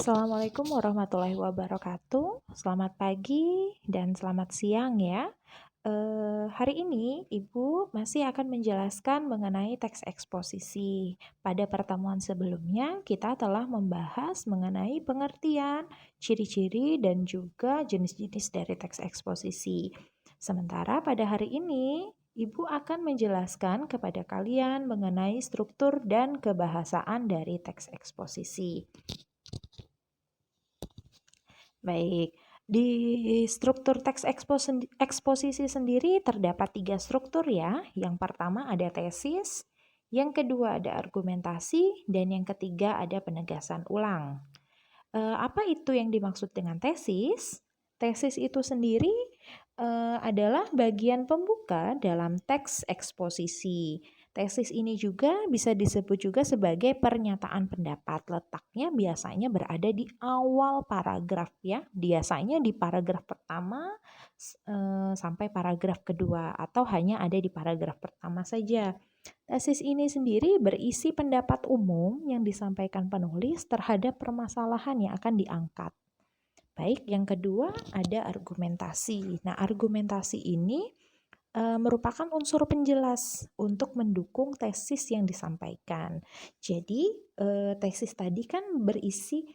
Assalamualaikum warahmatullahi wabarakatuh. Selamat pagi dan selamat siang ya. Hari ini Ibu masih akan menjelaskan mengenai teks eksposisi. Pada pertemuan sebelumnya kita telah membahas mengenai pengertian, ciri-ciri, dan juga jenis-jenis dari teks eksposisi. Sementara pada hari ini Ibu akan menjelaskan kepada kalian mengenai struktur dan kebahasaan dari teks eksposisi. Baik, di struktur teks eksposisi sendiri terdapat 3 struktur ya. Yang pertama ada tesis, yang kedua ada argumentasi, dan yang ketiga ada penegasan ulang. Apa itu yang dimaksud dengan tesis? Tesis itu sendiri adalah bagian pembuka dalam teks eksposisi. Tesis ini juga bisa disebut juga sebagai pernyataan pendapat. Letaknya biasanya berada di awal paragraf ya. Biasanya di paragraf pertama sampai paragraf kedua atau hanya ada di paragraf pertama saja. Tesis ini sendiri berisi pendapat umum yang disampaikan penulis terhadap permasalahan yang akan diangkat. Baik, yang kedua ada argumentasi. Nah, argumentasi ini merupakan unsur penjelas untuk mendukung tesis yang disampaikan. Jadi, tesis tadi kan berisi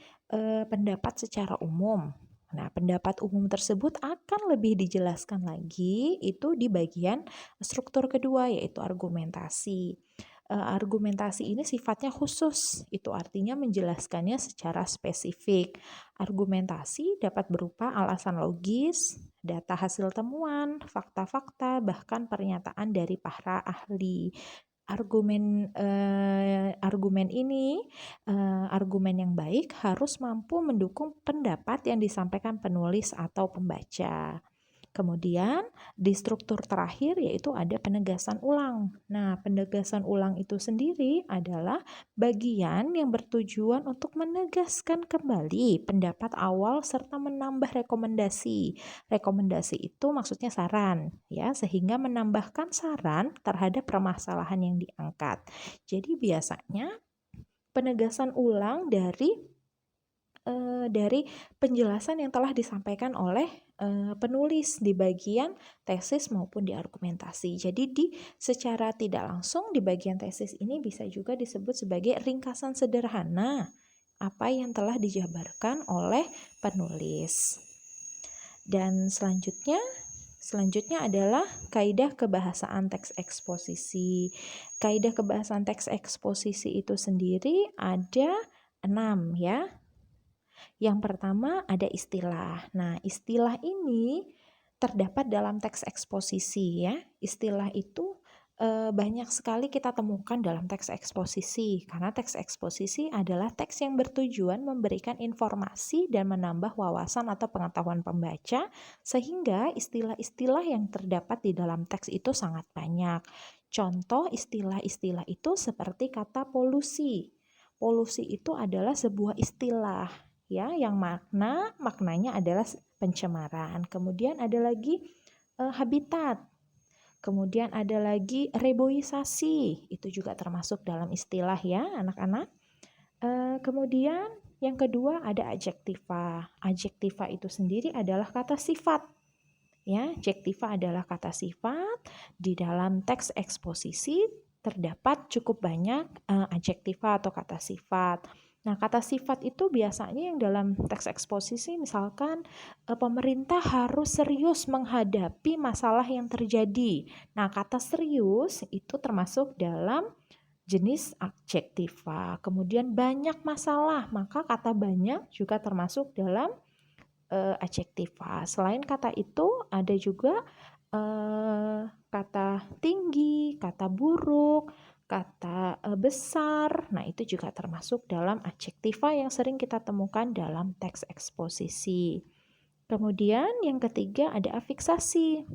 pendapat secara umum. Nah, pendapat umum tersebut akan lebih dijelaskan lagi itu di bagian struktur kedua, yaitu argumentasi. Argumentasi ini sifatnya khusus, itu artinya menjelaskannya secara spesifik. Argumentasi dapat berupa alasan logis, data hasil temuan, fakta-fakta, bahkan pernyataan dari para ahli. Argumen ini, argumen yang baik harus mampu mendukung pendapat yang disampaikan penulis atau pembaca. Kemudian di struktur terakhir yaitu ada penegasan ulang. Nah, penegasan ulang itu sendiri adalah bagian yang bertujuan untuk menegaskan kembali pendapat awal serta menambah rekomendasi. Rekomendasi itu maksudnya saran, ya, sehingga menambahkan saran terhadap permasalahan yang diangkat. Jadi biasanya penegasan ulang dari penjelasan yang telah disampaikan oleh penulis di bagian tesis maupun di argumentasi. Jadi secara tidak langsung di bagian tesis ini bisa juga disebut sebagai ringkasan sederhana apa yang telah dijabarkan oleh penulis. Dan selanjutnya adalah kaidah kebahasaan teks eksposisi. Kaidah kebahasaan teks eksposisi itu sendiri ada 6 ya. Yang pertama ada istilah. Nah, istilah ini terdapat dalam teks eksposisi ya. Istilah itu banyak sekali kita temukan dalam teks eksposisi karena teks eksposisi adalah teks yang bertujuan memberikan informasi dan menambah wawasan atau pengetahuan pembaca sehingga istilah-istilah yang terdapat di dalam teks itu sangat banyak. Contoh istilah-istilah itu seperti kata polusi. Polusi itu adalah sebuah istilah ya yang maknanya adalah pencemaran. Kemudian ada lagi habitat. Kemudian ada lagi reboisasi. Itu juga termasuk dalam istilah ya, anak-anak. Kemudian yang kedua ada adjektiva. Adjektiva itu sendiri adalah kata sifat. Ya, adjektiva adalah kata sifat. Di dalam teks eksposisi terdapat cukup banyak adjektiva atau kata sifat. Nah, kata sifat itu biasanya yang dalam teks eksposisi misalkan pemerintah harus serius menghadapi masalah yang terjadi. Nah, kata serius itu termasuk dalam jenis adjektiva. Kemudian banyak masalah, maka kata banyak juga termasuk dalam adjektiva. Selain kata itu ada juga kata tinggi, kata buruk, kata besar. Nah, itu juga termasuk dalam adjektiva yang sering kita temukan dalam teks eksposisi. Kemudian yang ketiga ada afiksasi.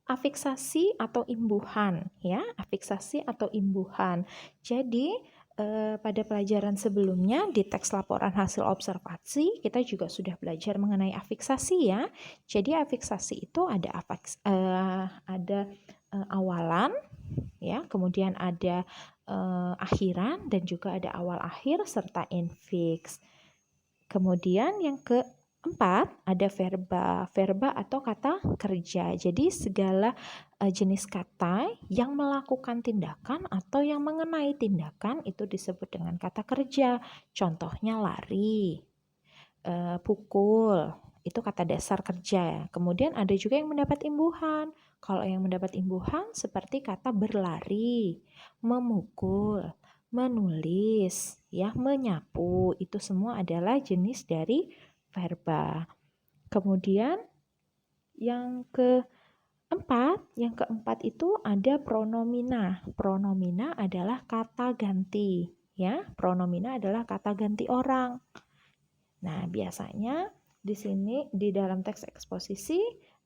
Afiksasi atau imbuhan ya, afiksasi atau imbuhan. Jadi pada pelajaran sebelumnya di teks laporan hasil observasi kita juga sudah belajar mengenai afiksasi ya. Jadi afiksasi itu ada awalan ya, kemudian ada akhiran dan juga ada awal akhir serta infiks. Kemudian yang keempat ada verba. Verba atau kata kerja. Jadi segala jenis kata yang melakukan tindakan atau yang mengenai tindakan itu disebut dengan kata kerja. Contohnya lari, pukul, itu kata dasar kerja. Kemudian ada juga yang mendapat imbuhan. Kalau yang mendapat imbuhan seperti kata berlari, memukul, menulis, ya, menyapu, itu semua adalah jenis dari verba. Kemudian yang keempat itu ada pronomina. Pronomina adalah kata ganti, ya. Pronomina adalah kata ganti orang. Nah, biasanya di sini di dalam teks eksposisi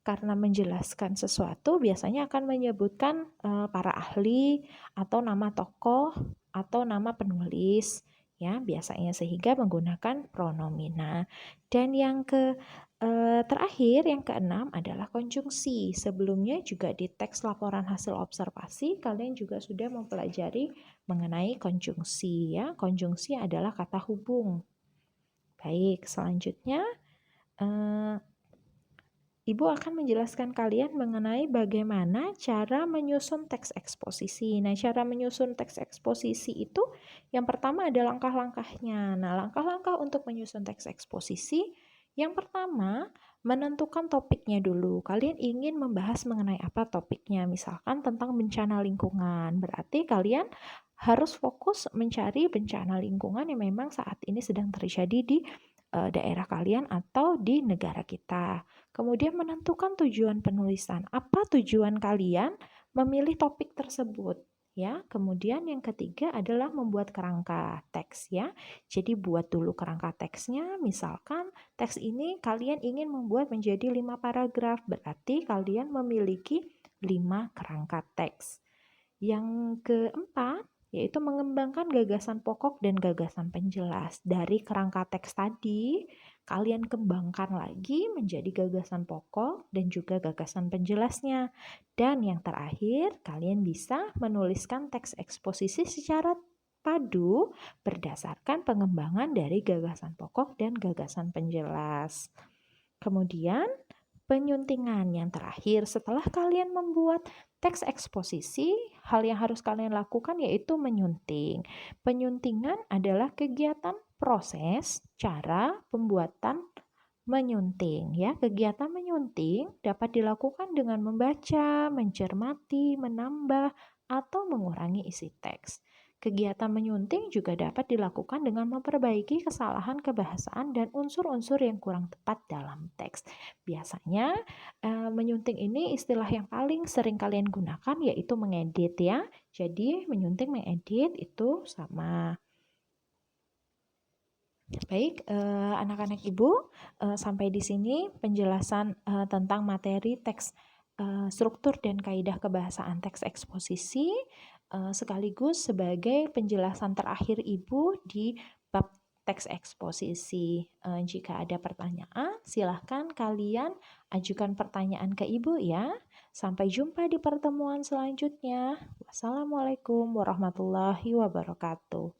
karena menjelaskan sesuatu biasanya akan menyebutkan para ahli atau nama tokoh atau nama penulis, ya, biasanya, sehingga menggunakan pronomina. Dan yang terakhir, yang keenam adalah konjungsi. Sebelumnya juga di teks laporan hasil observasi kalian juga sudah mempelajari mengenai konjungsi, ya. Konjungsi adalah kata hubung. Baik, selanjutnya Ibu akan menjelaskan kalian mengenai bagaimana cara menyusun teks eksposisi. Nah, cara menyusun teks eksposisi itu yang pertama ada langkah-langkahnya. Nah, langkah-langkah untuk menyusun teks eksposisi, yang pertama menentukan topiknya dulu. Kalian ingin membahas mengenai apa topiknya? Misalkan tentang bencana lingkungan. Berarti kalian harus fokus mencari bencana lingkungan yang memang saat ini sedang terjadi di daerah kalian atau di negara kita. Kemudian menentukan tujuan penulisan. Apa tujuan kalian memilih topik tersebut? Ya, kemudian yang ketiga adalah membuat kerangka teks, ya. Jadi buat dulu kerangka teksnya. Misalkan teks ini kalian ingin membuat menjadi 5 paragraf, berarti kalian memiliki 5 kerangka teks. Yang keempat yaitu mengembangkan gagasan pokok dan gagasan penjelas. Dari kerangka teks tadi, kalian kembangkan lagi menjadi gagasan pokok dan juga gagasan penjelasnya. Dan yang terakhir, kalian bisa menuliskan teks eksposisi secara padu berdasarkan pengembangan dari gagasan pokok dan gagasan penjelas. Kemudian, penyuntingan yang terakhir, setelah kalian membuat teks eksposisi, hal yang harus kalian lakukan yaitu menyunting. Penyuntingan adalah kegiatan proses cara pembuatan menyunting, ya. Kegiatan menyunting dapat dilakukan dengan membaca, mencermati, menambah, atau mengurangi isi teks. Kegiatan menyunting juga dapat dilakukan dengan memperbaiki kesalahan kebahasaan dan unsur-unsur yang kurang tepat dalam teks. Biasanya menyunting ini istilah yang paling sering kalian gunakan yaitu mengedit, ya. Jadi menyunting, mengedit itu sama. Baik, anak-anak Ibu, sampai di sini penjelasan tentang materi teks, struktur dan kaidah kebahasaan teks eksposisi, sekaligus sebagai penjelasan terakhir Ibu di bab teks eksposisi. Jika ada pertanyaan, silahkan kalian ajukan pertanyaan ke Ibu, ya. Sampai jumpa di pertemuan selanjutnya. Wassalamualaikum warahmatullahi wabarakatuh.